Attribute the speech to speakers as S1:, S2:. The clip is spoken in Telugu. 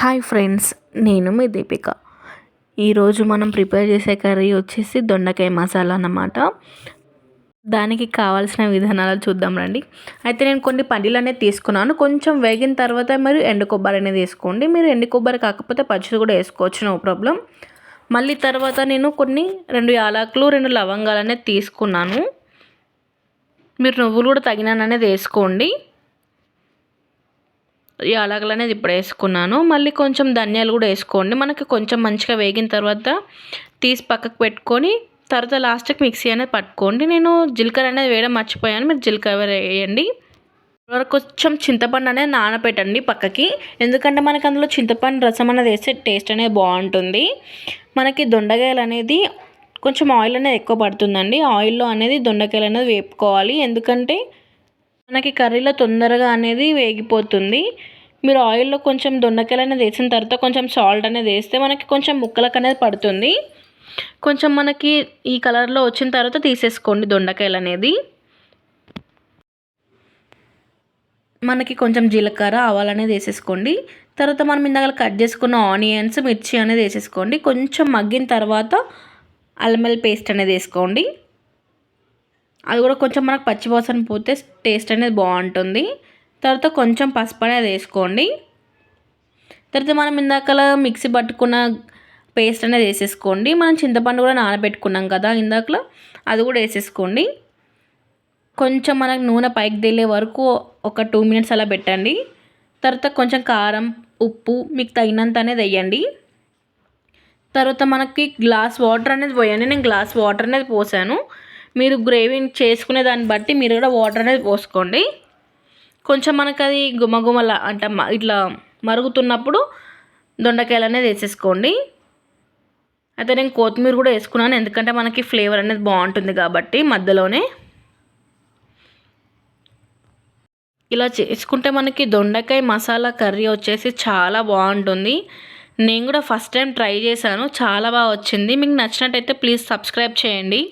S1: హాయ్ ఫ్రెండ్స్, నేను మీ దీపిక. ఈరోజు మనం ప్రిపేర్ చేసే కర్రీ వచ్చేసి దొండకాయ మసాలా అన్నమాట. దానికి కావాల్సిన విధానాలు చూద్దాం రండి. అయితే నేను కొన్ని పల్లీలు అనేది తీసుకున్నాను. కొంచెం వేగిన తర్వాత మీరు ఎండు కొబ్బరి అనేది వేసుకోండి. మీరు ఎండు కొబ్బరి కాకపోతే పచ్చిది కూడా వేసుకోవచ్చు, నో ప్రాబ్లం. మళ్ళీ తర్వాత నేను కొన్ని 2 యాలకులు 2 లవంగాలు అనేది తీసుకున్నాను. మీరు నువ్వులు కూడా తగినన్ని వేసుకోండి. యాలకులు అనేది ఇప్పుడు వేసుకున్నాను. మళ్ళీ కొంచెం ధనియాలు కూడా వేసుకోండి. మనకి కొంచెం మంచిగా వేగిన తర్వాత తీసి పక్కకు పెట్టుకొని తర్వాత లాస్ట్కి మిక్సీ అనేది పట్టుకోండి. నేను జీలకర్ర అనేది వేయడం మర్చిపోయాను, మీరు జీలకర్ర వేయండి. కొంచెం చింతపండు అనేది నానబెట్టండి పక్కకి, ఎందుకంటే మనకి అందులో చింతపండు రసం అనేది వేస్తే టేస్ట్ అనేది బాగుంటుంది. మనకి దొండకాయలు అనేది కొంచెం ఆయిల్ అనేది ఎక్కువ పడుతుందండి. ఆయిల్లో అనేది దొండకాయలు అనేది వేపుకోవాలి, ఎందుకంటే మనకి కర్రీలో తొందరగా అనేది వేగిపోతుంది. మీరు ఆయిల్లో కొంచెం దొండకాయలు అనేది వేసిన తర్వాత కొంచెం సాల్ట్ అనేది వేస్తే మనకి కొంచెం ముక్కలకు అనేది పడుతుంది. కొంచెం మనకి ఈ కలర్లో వచ్చిన తర్వాత తీసేసుకోండి దొండకాయలు అనేది. మనకి కొంచెం జీలకర్ర ఆవాలు అనేది వేసేసుకోండి. తర్వాత మనం ఇందాక కట్ చేసుకున్న ఆనియన్స్ మిర్చి అనేది వేసేసుకోండి. కొంచెం మగ్గిన తర్వాత అల్లం వెల్లుల్లి పేస్ట్ అనేది వేసుకోండి. అది కూడా కొంచెం మనకు పచ్చివాసన పోతే టేస్ట్ అనేది బాగుంటుంది. తర్వాత కొంచెం పసుపు అనేది వేసుకోండి. తర్వాత మనం ఇందాకలా మిక్సీ పట్టుకున్న పేస్ట్ అనేది వేసేసుకోండి. మనం చింతపండు కూడా నానబెట్టుకున్నాం కదా ఇందాకలా, అది కూడా వేసేసుకోండి. కొంచెం మనకు నూనె పైకి తేలే వరకు ఒక 2 మినిట్స్ అలా పెట్టండి. తర్వాత కొంచెం కారం ఉప్పు మీకు తగినంత అనేది వేయండి. తర్వాత మనకి గ్లాస్ వాటర్ అనేది పోయండి. నేను గ్లాస్ వాటర్ అనేది పోసాను. మీరు గ్రేవీని చేసుకునే దాన్ని బట్టి మీరు కూడా వాటర్ అనేది పోసుకోండి. కొంచెం మనకు అది గుమగుమల అంటే ఇట్లా మరుగుతున్నప్పుడు దొండకాయలు అనేది వేసేసుకోండి. అయితే నేను కొత్తిమీర కూడా వేసుకున్నాను, ఎందుకంటే మనకి ఫ్లేవర్ అనేది బాగుంటుంది కాబట్టి మధ్యలోనే. ఇలా చేసుకుంటే మనకి దొండకాయ మసాలా కర్రీ వచ్చేసి చాలా బాగుంటుంది. నేను కూడా ఫస్ట్ టైం ట్రై చేశాను, చాలా బాగా వచ్చింది. మీకు నచ్చినట్టయితే ప్లీజ్ సబ్స్క్రైబ్ చేయండి.